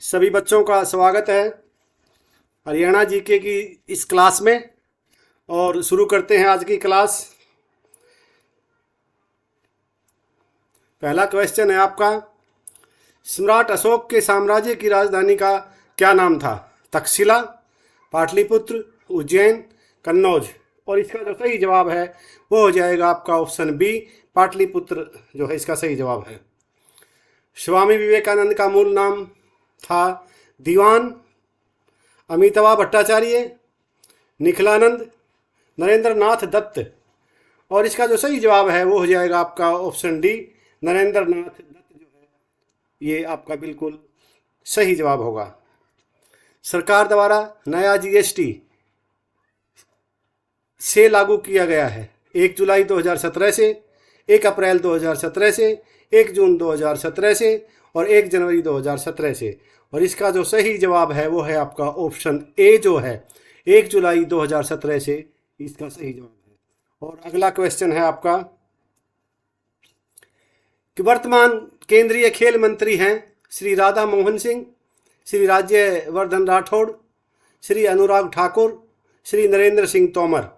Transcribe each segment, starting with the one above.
सभी बच्चों का स्वागत है हरियाणा जीके की इस क्लास में। और शुरू करते हैं आज की क्लास। पहला क्वेश्चन है आपका, सम्राट अशोक के साम्राज्य की राजधानी का क्या नाम था? तक्षशिला, पाटलिपुत्र, उज्जैन, कन्नौज। और इसका जो सही जवाब है वो हो जाएगा आपका ऑप्शन बी, पाटलिपुत्र जो है इसका सही जवाब है। स्वामी विवेकानंद का मूल नाम था दीवान अमितवा भट्टाचार्य, निखिलानंद, नरेंद्र नाथ दत्त। और इसका जो सही जवाब है वो हो जाएगा आपका ऑप्शन डी, नरेंद्र नाथ दत्त जो है ये आपका बिल्कुल सही जवाब होगा। सरकार द्वारा नया जीएसटी से लागू किया गया है 1 जुलाई 2017 से, 1 अप्रैल 2017 से, 1 जून 2017 से और 1 जनवरी 2017 से। और इसका जो सही जवाब है वो है आपका ऑप्शन ए जो है 1 जुलाई 2017 से इसका सही जवाब है। और अगला क्वेश्चन है आपका कि वर्तमान केंद्रीय खेल मंत्री हैं श्री राधा मोहन सिंह, श्री राज्यवर्धन राठौड़, श्री अनुराग ठाकुर, श्री नरेंद्र सिंह तोमर।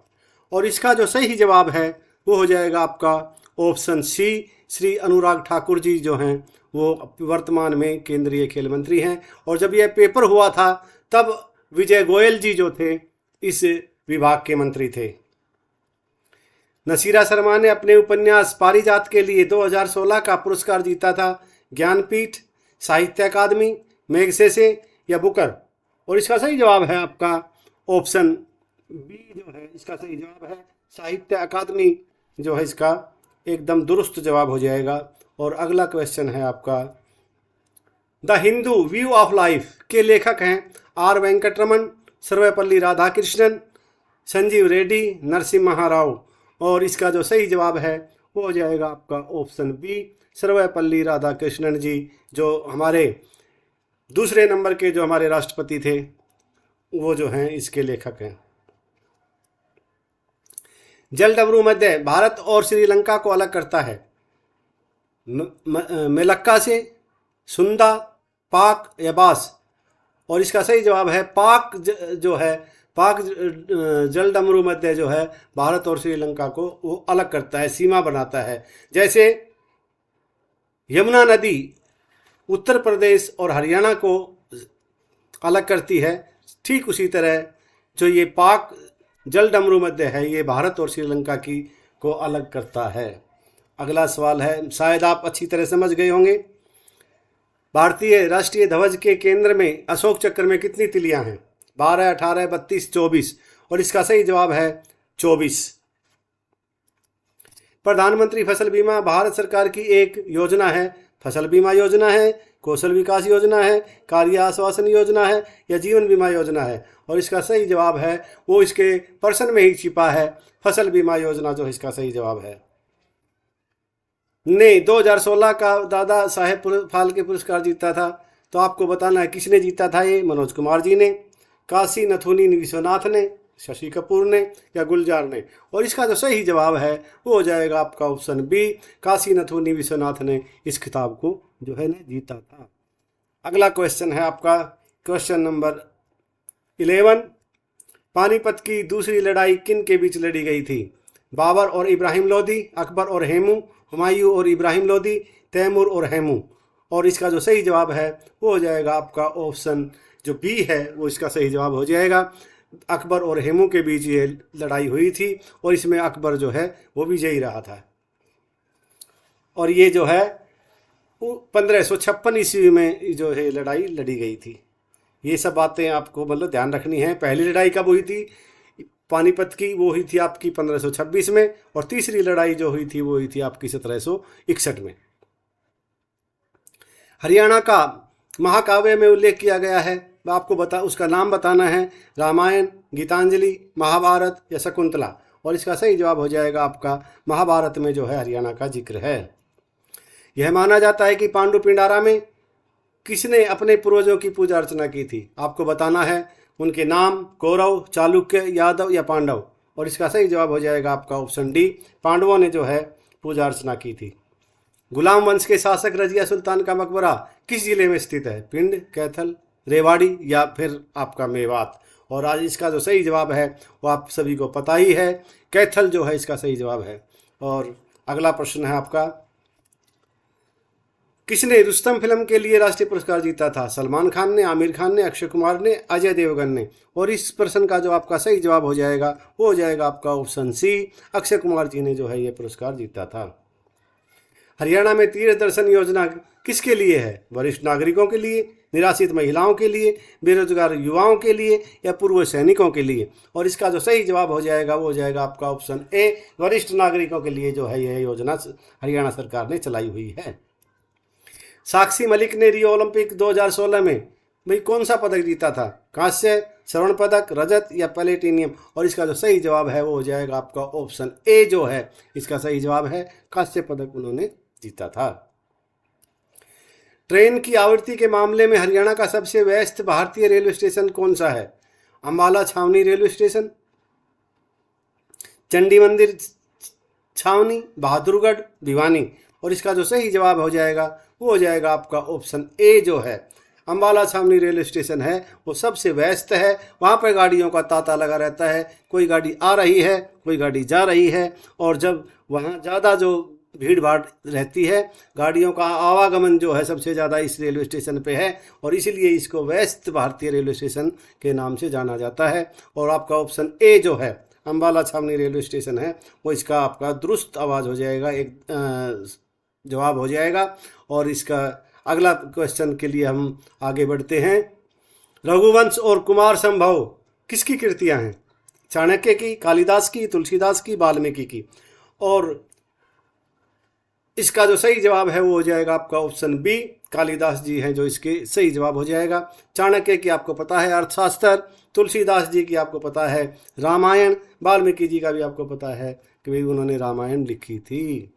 और इसका जो सही जवाब है वो हो जाएगा आपका ऑप्शन सी, श्री अनुराग ठाकुर जी जो हैं वो वर्तमान में केंद्रीय खेल मंत्री हैं। और जब यह पेपर हुआ था तब विजय गोयल जी जो थे इस विभाग के मंत्री थे। नसीरा शर्मा ने अपने उपन्यास पारिजात के लिए 2016 का पुरस्कार जीता था। ज्ञानपीठ, साहित्य अकादमी, मैगसेसे या बुकर। और इसका सही जवाब है आपका ऑप्शन बी जो है इसका सही जवाब है, साहित्य अकादमी जो है इसका एकदम दुरुस्त जवाब हो जाएगा। और अगला क्वेश्चन है आपका, the Hindu view of life के लेखक हैं आर वेंकटरमन, सर्वपल्ली राधाकृष्णन, संजीव रेड्डी, नरसिम्हा राव। और इसका जो सही जवाब है वो हो जाएगा आपका ऑप्शन बी, सर्वपल्ली राधाकृष्णन जी जो हमारे दूसरे नंबर के जो हमारे राष्ट्रपति थे वो जो हैं इसके लेखक हैं। जलडमरू मध्य भारत और श्रीलंका को अलग करता है मेलक्का से, सुंदा, पाक या बास। और इसका सही जवाब है पाक जो है पाक जलडमरू मध्य जो है भारत और श्रीलंका को वो अलग करता है, सीमा बनाता है। जैसे यमुना नदी उत्तर प्रदेश और हरियाणा को अलग करती है, ठीक उसी तरह जो ये पाक जलडमरू मध्य है ये भारत और श्रीलंका की को अलग करता है। अगला सवाल है, शायद आप अच्छी तरह समझ गए होंगे। भारतीय राष्ट्रीय ध्वज के केंद्र में अशोक चक्र में कितनी तिलियां हैं? 12, 18, 32, 24। और इसका सही जवाब है 24। प्रधानमंत्री फसल बीमा भारत सरकार की एक योजना है। फसल बीमा योजना है, कौशल विकास योजना है, कार्य आश्वासन योजना है या जीवन बीमा योजना है। और इसका सही जवाब है वो इसके प्रश्न में ही छिपा है, फसल बीमा योजना जो इसका सही जवाब है। ने 2016 का दादा साहेब फाल्के पुरस्कार जीता था, तो आपको बताना है किसने जीता था ये? मनोज कुमार जी ने, काशी नथुनी विश्वनाथ ने, शशि कपूर ने या गुलजार ने। और इसका जो सही जवाब है वो हो जाएगा आपका ऑप्शन बी, काशी नथुनी विश्वनाथ ने इस खिताब को जो है ना जीता था। अगला क्वेश्चन है आपका क्वेश्चन नंबर 11, पानीपत की दूसरी लड़ाई किन के बीच लड़ी गई थी? बाबर और इब्राहिम लोदी, अकबर और हेमू, हुमायूं और इब्राहिम लोदी, तैमूर और हेमू। और इसका जो सही जवाब है वो हो जाएगा आपका ऑप्शन जो बी है वो इसका सही जवाब हो जाएगा। अकबर और हेमू के बीच ये लड़ाई हुई थी और इसमें अकबर जो है वो विजयी रहा था। और ये जो है 1556 ईस्वी में जो है लड़ाई लड़ी गई थी। ये सब बातें आपको मतलब ध्यान रखनी है। पहली लड़ाई कब हुई थी पानीपत की? वो हुई थी आपकी 1526 में। और तीसरी लड़ाई जो हुई थी वो हुई थी आपकी 1761 में। हरियाणा का महाकाव्य में उल्लेख किया गया है, आपको उसका नाम बताना है। रामायण, गीतांजलि, महाभारत या शकुंतला। और इसका सही जवाब हो जाएगा आपका महाभारत में जो है हरियाणा का जिक्र है। यह माना जाता है कि पांडु पिंडारा में किसने अपने पूर्वजों की पूजा अर्चना की थी? आपको बताना है उनके नाम, कौरव, चालुक्य, यादव या पांडव। और इसका सही जवाब हो जाएगा आपका ऑप्शन डी, पांडवों ने जो है पूजा अर्चना की थी। गुलाम वंश के शासक रजिया सुल्तान का मकबरा किस जिले में स्थित है? पिंड, कैथल, रेवाड़ी या फिर आपका मेवात। और आज इसका जो सही जवाब है वो आप सभी को पता ही है, कैथल जो है इसका सही जवाब है। और अगला प्रश्न है आपका, किसने रुस्तम फिल्म के लिए राष्ट्रीय पुरस्कार जीता था? सलमान खान ने, आमिर खान ने, अक्षय कुमार ने, अजय देवगन ने। और इस प्रश्न का जो आपका सही जवाब हो जाएगा वो हो जाएगा आपका ऑप्शन सी, अक्षय कुमार जी ने जो है ये पुरस्कार जीता था। हरियाणा में तीर्थ दर्शन योजना किसके लिए है? वरिष्ठ नागरिकों के लिए, निराश्रित महिलाओं के लिए, बेरोजगार युवाओं के लिए या पूर्व सैनिकों के लिए। और इसका जो सही जवाब हो जाएगा वो हो जाएगा आपका ऑप्शन ए, वरिष्ठ नागरिकों के लिए जो है यह योजना हरियाणा सरकार ने चलाई हुई है। साक्षी मलिक ने रियो ओलंपिक 2016 में भाई कौन सा पदक जीता था? कांस्य, स्वर्ण पदक, रजत या प्लेटिनियम। और इसका जो सही जवाब है वो हो जाएगा आपका ऑप्शन ए जो है इसका सही जवाब है, कांस्य पदक उन्होंने जीता था। ट्रेन की आवृत्ति के मामले में हरियाणा का सबसे व्यस्त भारतीय रेलवे स्टेशन कौन सा है? अंबाला छावनी रेलवे स्टेशन, चंडी मंदिर छावनी, बहादुरगढ़, भिवानी। और इसका जो सही जवाब हो जाएगा वो हो जाएगा आपका ऑप्शन ए जो है, अंबाला छावनी रेलवे स्टेशन है वो सबसे व्यस्त है। वहाँ पर गाड़ियों का तांता लगा रहता है, कोई गाड़ी आ रही है, कोई गाड़ी जा रही है। और जब वहाँ ज़्यादा जो भीड़ भाड़ रहती है, गाड़ियों का आवागमन जो है सबसे ज़्यादा इस रेलवे स्टेशन पे है और इसीलिए इसको व्यस्त भारतीय रेलवे स्टेशन के नाम से जाना जाता है। और आपका ऑप्शन ए जो है अंबाला छावनी रेलवे स्टेशन है वो इसका आपका दुरुस्त आवाज़ हो जाएगा, एक जवाब हो जाएगा। और इसका अगला क्वेश्चन के लिए हम आगे बढ़ते हैं। रघुवंश और कुमार संभव किसकी कृतियां हैं? चाणक्य की, कालिदास की, तुलसीदास की, वाल्मीकि की। और इसका जो सही जवाब है वो हो जाएगा आपका ऑप्शन बी, कालिदास जी हैं जो इसके सही जवाब हो जाएगा। चाणक्य की आपको पता है अर्थशास्त्र, तुलसीदास जी की आपको पता है रामायण, वाल्मीकि जी का भी आपको पता है कि भाई उन्होंने रामायण लिखी थी।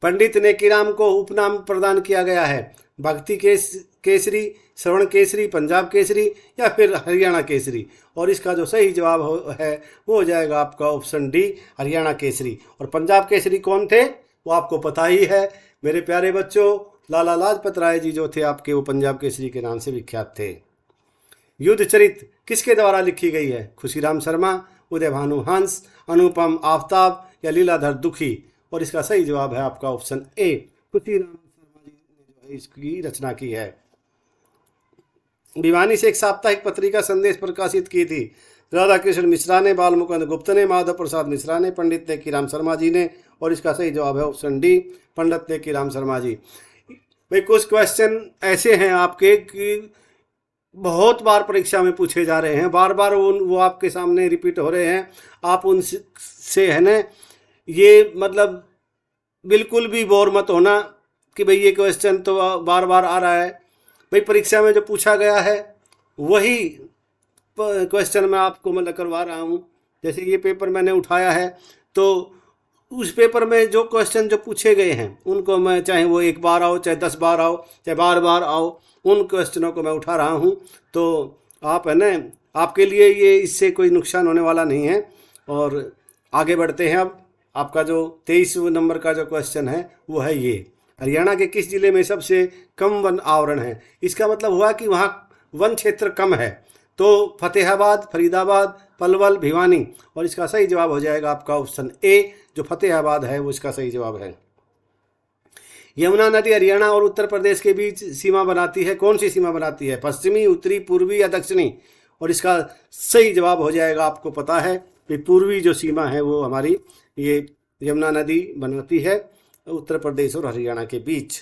पंडित नेकीराम को उपनाम प्रदान किया गया है? भक्ति केसरी, श्रवण केसरी, पंजाब केसरी या फिर हरियाणा केसरी। और इसका जो सही जवाब है वो हो जाएगा आपका ऑप्शन डी, हरियाणा केसरी। और पंजाब केसरी कौन थे वो आपको पता ही है मेरे प्यारे बच्चों, लाला लाजपत राय जी जो थे आपके वो पंजाब केसरी के नाम से विख्यात थे। युद्ध चरित किसके द्वारा लिखी गई है? खुशीराम शर्मा, उदय भानु हंस, अनुपम आफ्ताब या लीलाधर दुखी। और इसका सही जवाब है आपका ऑप्शन ए, खुशीराम शर्मा जी ने जो है इसकी रचना की है। भिवानी से एक साप्ताहिक पत्रिका संदेश प्रकाशित की थी। राधा कृष्ण मिश्रा ने, बाल मुकुंद गुप्त ने, माधव प्रसाद मिश्रा ने, पंडित नेकीराम शर्मा जी ने। और इसका सही जवाब है ऑप्शन डी, पंडित नेकीराम शर्मा जी। भाई कुछ क्वेश्चन ऐसे हैं आपके कि बहुत बार परीक्षा में पूछे जा रहे हैं, बार बार वो आपके सामने रिपीट हो रहे हैं। आप उनसे है ना ये मतलब बिल्कुल भी बोर मत होना कि भाई ये क्वेश्चन तो बार बार आ रहा है। भाई परीक्षा में जो पूछा गया है वही क्वेश्चन मैं आपको मतलब करवा रहा हूँ। जैसे ये पेपर मैंने उठाया है तो उस पेपर में जो क्वेश्चन जो पूछे गए हैं उनको मैं, चाहे वो एक बार आओ, चाहे 10 बार आओ, चाहे बार बार आओ, उन क्वेश्चनों को मैं उठा रहा हूँ। तो आप है ना, आपके लिए ये इससे कोई नुकसान होने वाला नहीं है। और आगे बढ़ते हैं। अब आपका जो 23 नंबर का जो क्वेश्चन है वो है ये, हरियाणा के किस जिले में सबसे कम वन आवरण है? इसका मतलब हुआ कि वहाँ वन क्षेत्र कम है। तो फतेहाबाद, फरीदाबाद, पलवल, भिवानी। और इसका सही जवाब हो जाएगा आपका ऑप्शन ए, जो फतेहाबाद है वो इसका सही जवाब है। यमुना नदी हरियाणा और उत्तर प्रदेश के बीच सीमा बनाती है। कौन सी सीमा बनाती है? पश्चिमी, उत्तरी, पूर्वी या दक्षिणी? और इसका सही जवाब हो जाएगा, आपको पता है कि पूर्वी जो सीमा है वो हमारी ये यमुना नदी बनाती है उत्तर प्रदेश और हरियाणा के बीच।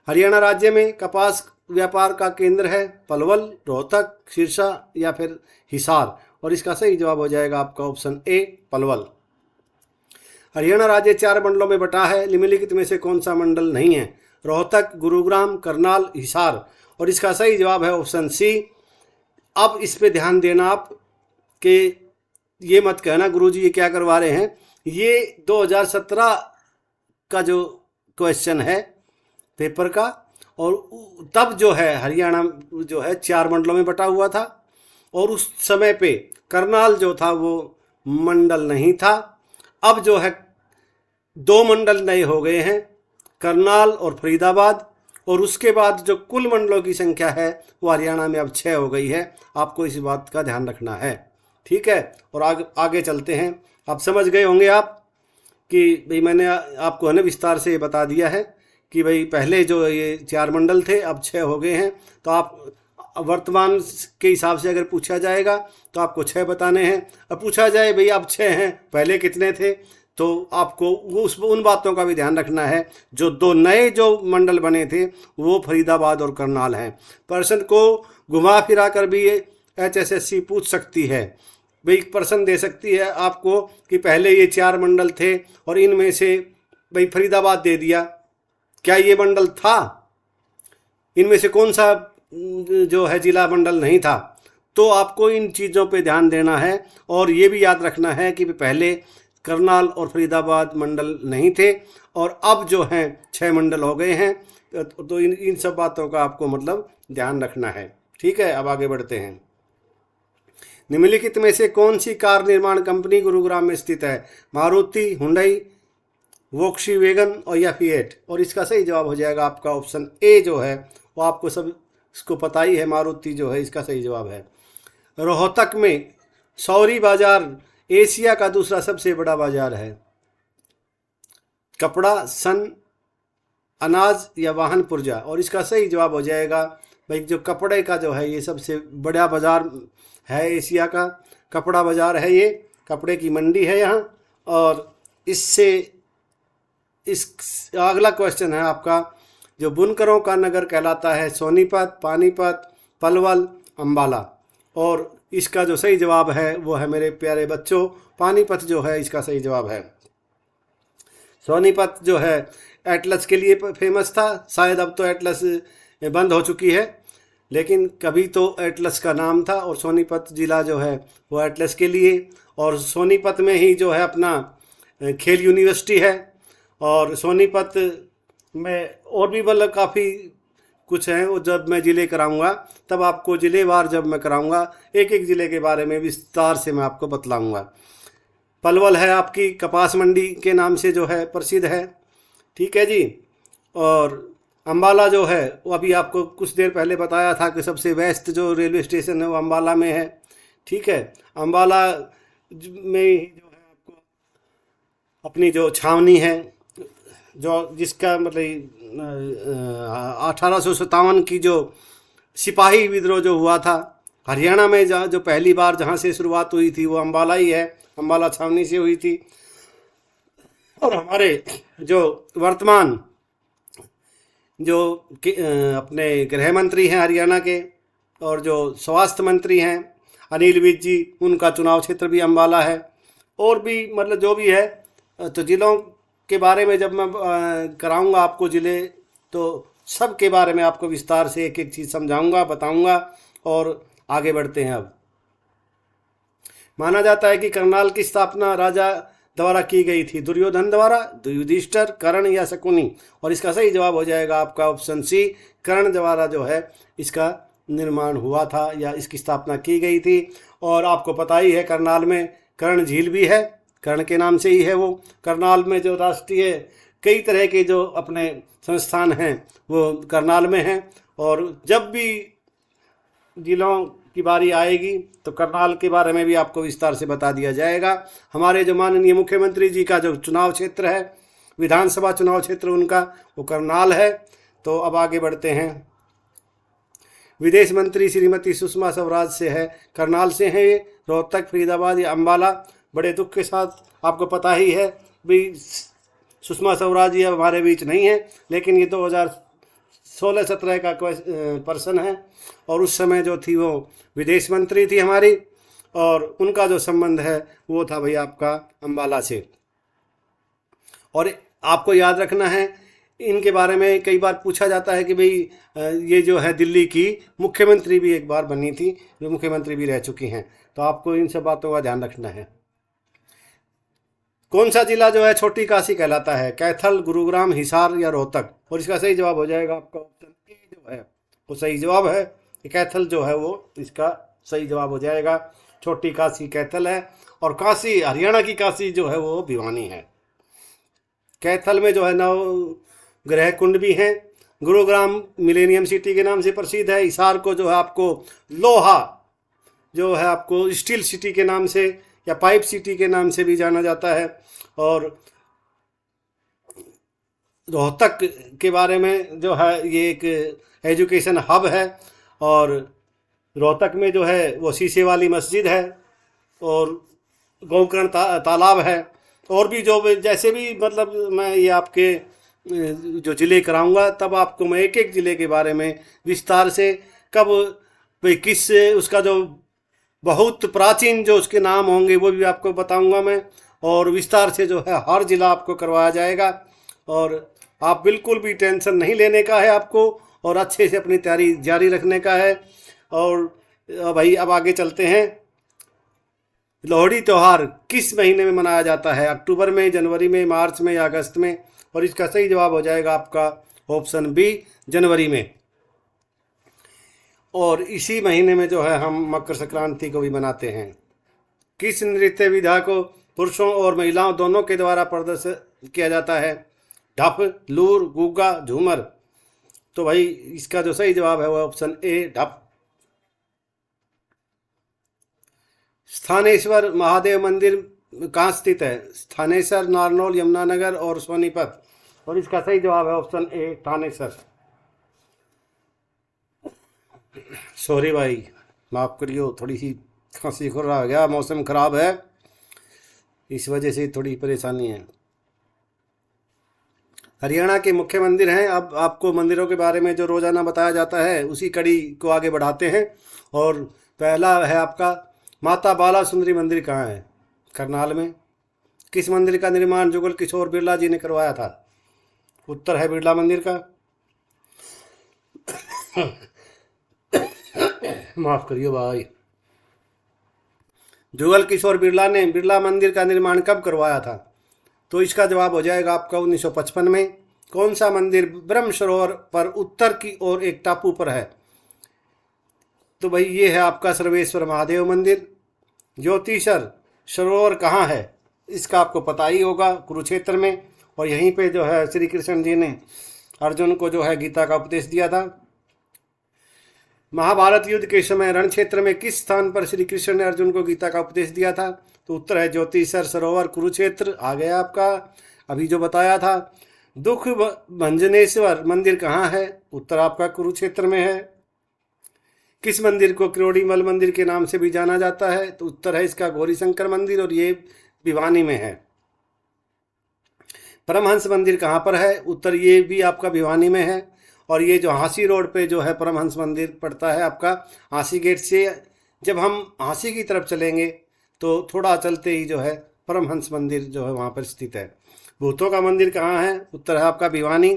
हरियाणा राज्य में कपास व्यापार का केंद्र है? पलवल, रोहतक, सिरसा या फिर हिसार? और इसका सही जवाब हो जाएगा आपका ऑप्शन ए, पलवल। हरियाणा राज्य 4 मंडलों में बटा है, निम्नलिखित में से कौन सा मंडल नहीं है? रोहतक, गुरुग्राम, करनाल, हिसार? और इसका सही जवाब है ऑप्शन सी। अब इस पे ध्यान देना आप कि ये मत कहना गुरुजी ये क्या करवा रहे हैं। ये 2017 का जो क्वेश्चन है पेपर का, और तब जो है हरियाणा जो है 4 मंडलों में बटा हुआ था और उस समय पे करनाल जो था वो मंडल नहीं था। अब जो है 2 मंडल नए हो गए हैं, करनाल और फरीदाबाद, और उसके बाद जो कुल मंडलों की संख्या है वो हरियाणा में अब 6 हो गई है। आपको इस बात का ध्यान रखना है, ठीक है। और आगे चलते हैं। आप समझ गए होंगे आप कि भाई मैंने आपको है ना विस्तार से बता दिया है कि भाई पहले जो ये 4 मंडल थे अब 6 हो गए हैं। तो आप वर्तमान के हिसाब से अगर पूछा जाएगा तो आपको 6 बताने हैं। अब पूछा जाए भाई अब 6 हैं, पहले कितने थे, तो आपको उन बातों का भी ध्यान रखना है। जो 2 नए जो मंडल बने थे वो फरीदाबाद और करनाल हैं। प्रश्न को घुमा फिरा कर भी HSSC पूछ सकती है, भाई प्रश्न दे सकती है आपको कि पहले ये 4 मंडल थे और इनमें से भाई फरीदाबाद दे दिया, क्या ये मंडल था? इनमें से कौन सा जो है जिला मंडल नहीं था? तो आपको इन चीज़ों पे ध्यान देना है। और ये भी याद रखना है कि पहले करनाल और फरीदाबाद मंडल नहीं थे और अब जो हैं 6 मंडल हो गए हैं। तो इन सब बातों का आपको मतलब ध्यान रखना है, ठीक है। अब आगे बढ़ते हैं। निम्नलिखित में से कौन सी कार निर्माण कंपनी गुरुग्राम में स्थित है? मारुति, हुंडई, वोक्सवैगन और या फिएट? और इसका सही जवाब हो जाएगा आपका ऑप्शन ए जो है वो आपको सब इसको पता ही है, मारुति जो है इसका सही जवाब है। रोहतक में सौरी बाजार एशिया का दूसरा सबसे बड़ा बाजार है। कपड़ा, सन, अनाज या वाहन पुर्जा? और इसका सही जवाब हो जाएगा भाई जो कपड़े का जो है ये सबसे बड़ा बाजार है एशिया का। कपड़ा बाजार है ये, कपड़े की मंडी है यहाँ। और इससे इस अगला क्वेश्चन है आपका, जो बुनकरों का नगर कहलाता है सोनीपत, पानीपत, पलवल, अंबाला? और इसका जो सही जवाब है वो है मेरे प्यारे बच्चों पानीपत जो है इसका सही जवाब है। सोनीपत जो है एटलस के लिए फेमस था, शायद अब तो एटलस बंद हो चुकी है, लेकिन कभी तो एटलस का नाम था और सोनीपत ज़िला जो है वो एटलस के लिए। और सोनीपत में ही जो है अपना खेल यूनिवर्सिटी है। और सोनीपत में और भी मतलब काफ़ी कुछ हैं, वो जब मैं ज़िले कराऊंगा तब आपको ज़िलेवार जब मैं कराऊंगा एक एक ज़िले के बारे में विस्तार से मैं आपको बतलाऊंगा। पलवल है आपकी कपास मंडी के नाम से जो है प्रसिद्ध है, ठीक है जी। और अंबाला जो है वो अभी आपको कुछ देर पहले बताया था कि सबसे व्यस्त जो रेलवे स्टेशन है वो अंबाला में है, ठीक है। अंबाला में जो है आपको अपनी जो छावनी है जो जिसका मतलब 1857 की जो सिपाही विद्रोह जो हुआ था हरियाणा में, जहाँ जो पहली बार जहाँ से शुरुआत हुई थी वो अंबाला ही है, अंबाला छावनी से हुई थी। और हमारे जो वर्तमान जो अपने गृह मंत्री हैं हरियाणा के और जो स्वास्थ्य मंत्री हैं अनिल विज जी, उनका चुनाव क्षेत्र भी अंबाला है। और भी मतलब जो भी है, तो ज़िलों के बारे में जब मैं कराऊंगा आपको ज़िले, तो सब के बारे में आपको विस्तार से एक एक चीज़ समझाऊंगा, बताऊंगा। और आगे बढ़ते हैं। अब माना जाता है कि करनाल की स्थापना राजा द्वारा की गई थी, दुर्योधन द्वारा, युधिष्ठिर, कर्ण या शकुनी? और इसका सही जवाब हो जाएगा आपका ऑप्शन सी, कर्ण द्वारा जो है इसका निर्माण हुआ था या इसकी स्थापना की गई थी। और आपको पता ही है करनाल में कर्ण झील भी है, कर्ण के नाम से ही है वो। करनाल में जो राष्ट्रीय कई तरह के जो अपने संस्थान हैं वो करनाल में हैं। और जब भी जिलों की बारी आएगी तो करनाल के बारे में भी आपको विस्तार से बता दिया जाएगा। हमारे जो माननीय मुख्यमंत्री जी का जो चुनाव क्षेत्र है, विधानसभा चुनाव क्षेत्र उनका, वो करनाल है। तो अब आगे बढ़ते हैं। विदेश मंत्री श्रीमती सुषमा स्वराज से है, करनाल से हैं ये, रोहतक, फरीदाबाद या अंबाला? बड़े दुख के साथ आपको पता ही है भी सुषमा स्वराज ये हमारे बीच नहीं है, लेकिन ये 2016-17 का पर्सन है। और उस समय जो थी वो विदेश मंत्री थी हमारी, और उनका जो संबंध है वो था भाई आपका अंबाला से। और आपको याद रखना है इनके बारे में कई बार पूछा जाता है कि भाई ये जो है दिल्ली की मुख्यमंत्री भी एक बार बनी थी, जो मुख्यमंत्री भी रह चुकी हैं। तो आपको इन सब बातों का ध्यान रखना है। कौन सा जिला जो है छोटी काशी कहलाता है? कैथल, गुरुग्राम, हिसार या रोहतक? और इसका सही जवाब हो जाएगा आपका ऑप्शन ए जो है वो सही जवाब है। कैथल जो है वो इसका सही जवाब हो जाएगा। छोटी काशी कैथल है और काशी, हरियाणा की काशी जो है वो भिवानी है। कैथल में जो है 9 ग्रह कुंड भी हैं। गुरुग्राम मिलेनियम सिटी के नाम से प्रसिद्ध है। हिसार को जो है आपको लोहा, जो है आपको स्टील सिटी के नाम से या पाइप सिटी के नाम से भी जाना जाता है। और रोहतक के बारे में जो है ये एक एजुकेशन हब है। और रोहतक में जो है वो शीशे वाली मस्जिद है और गोकर्ण तालाब है। और भी जो जैसे भी मतलब मैं ये आपके जो ज़िले कराऊंगा तब आपको मैं एक एक ज़िले के बारे में विस्तार से कब भाई किस उसका जो बहुत प्राचीन जो उसके नाम होंगे वो भी आपको बताऊंगा मैं। और विस्तार से जो है हर ज़िला आपको करवाया जाएगा। और आप बिल्कुल भी टेंशन नहीं लेने का है आपको, और अच्छे से अपनी तैयारी जारी रखने का है। और भाई अब आगे चलते हैं। लोहड़ी त्यौहार किस महीने में मनाया जाता है? अक्टूबर में, जनवरी में, मार्च में या अगस्त में? और इसका सही जवाब हो जाएगा आपका ऑप्शन बी, जनवरी में। और इसी महीने में जो है हम मकर संक्रांति को भी मनाते हैं। किस नृत्य विधा को पुरुषों और महिलाओं दोनों के द्वारा प्रदर्शित किया जाता है? ढप, लूर, गुग्गा, झूमर? तो भाई इसका जो सही जवाब है वो ऑप्शन ए, ढप। स्थानेश्वर महादेव मंदिर कहाँ स्थित है? स्थानेश्वर, नारनौल, यमुनानगर और सोनीपत? और इसका सही जवाब है ऑप्शन ए, थानेसर। सॉरी भाई, माफ़ करियो, थोड़ी सी खांसी खुर्रा हो गया, मौसम ख़राब है, इस वजह से थोड़ी परेशानी है। हरियाणा के मुख्य मंदिर हैं। अब आपको मंदिरों के बारे में जो रोज़ाना बताया जाता है उसी कड़ी को आगे बढ़ाते हैं। और पहला है आपका माता बाला सुंदरी मंदिर कहाँ है? करनाल में। किस मंदिर का निर्माण जुगल किशोर बिरला जी ने करवाया था? उत्तर है बिरला मंदिर का। माफ करियो भाई। जुगल किशोर बिरला ने बिरला मंदिर का निर्माण कब करवाया था? तो इसका जवाब हो जाएगा आपका 1955 में। कौन सा मंदिर ब्रह्म सरोवर पर उत्तर की ओर एक टापू पर है? तो भाई ये है आपका सर्वेश्वर महादेव मंदिर। ज्योतिषर सरोवर कहाँ है? इसका आपको पता ही होगा, कुरुक्षेत्र में। और यहीं पे जो है श्री कृष्ण जी ने अर्जुन को जो है गीता का उपदेश दिया था। महाभारत युद्ध के समय रण क्षेत्र में किस स्थान पर श्री कृष्ण ने अर्जुन को गीता का उपदेश दिया था? तो उत्तर है ज्योतिषर सरोवर, कुरुक्षेत्र। आ गया आपका अभी जो बताया था। दुख भंजनेश्वर मंदिर कहाँ है? उत्तर आपका कुरुक्षेत्र में है। किस मंदिर को क्रोड़ीमल मंदिर के नाम से भी जाना जाता है? तो उत्तर है इसका गौरीशंकर मंदिर, और ये भिवानी में है। परमहंस मंदिर कहाँ पर है? उत्तर ये भी आपका भिवानी में है। और ये जो हांसी रोड पे जो है परमहंस मंदिर पड़ता है आपका हांसी गेट से। जब हम हांसी की तरफ चलेंगे तो थोड़ा चलते ही जो है परमहंस मंदिर जो है वहाँ पर स्थित है। भूतों का मंदिर कहाँ है? उत्तर है आपका भिवानी।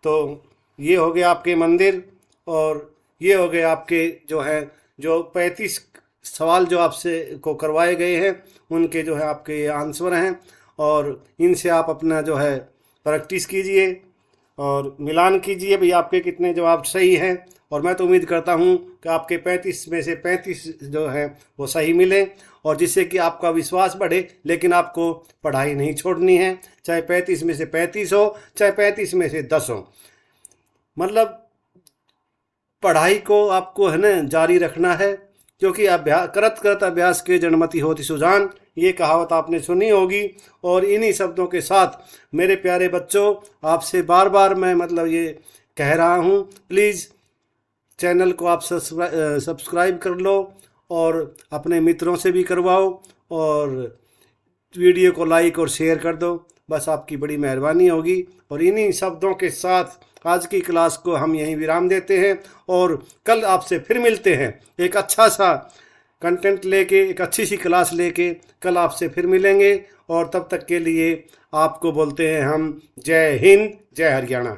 तो ये हो गया आपके मंदिर, और ये हो गए आपके जो है जो 35 सवाल जो आपसे को करवाए गए हैं उनके जो है आपके ये आंसर हैं। और इनसे आप अपना जो है प्रैक्टिस कीजिए और मिलान कीजिए भाई आपके कितने जवाब सही हैं। और मैं तो उम्मीद करता हूं कि आपके 35 में से 35 जो हैं वो सही मिले, और जिससे कि आपका विश्वास बढ़े। लेकिन आपको पढ़ाई नहीं छोड़नी है, चाहे 35 में से 35 हो, चाहे 35 में से 10 हो। मतलब पढ़ाई को आपको है ना जारी रखना है, क्योंकि अभ्यास करत करत अभ्यास के जन्मति होती सुजान, ये कहावत आपने सुनी होगी। और इन्हीं शब्दों के साथ मेरे प्यारे बच्चों, आपसे बार बार मैं मतलब ये कह रहा हूँ, प्लीज़ चैनल को आप सब्सक्राइब कर लो और अपने मित्रों से भी करवाओ, और वीडियो को लाइक और शेयर कर दो। बस आपकी बड़ी मेहरबानी होगी। और इन्हीं शब्दों के साथ आज की क्लास को हम यहीं विराम देते हैं, और कल आपसे फिर मिलते हैं एक अच्छा सा कंटेंट लेके, एक अच्छी सी क्लास लेके कल आपसे फिर मिलेंगे। और तब तक के लिए आपको बोलते हैं हम जय हिंद, जय हरियाणा।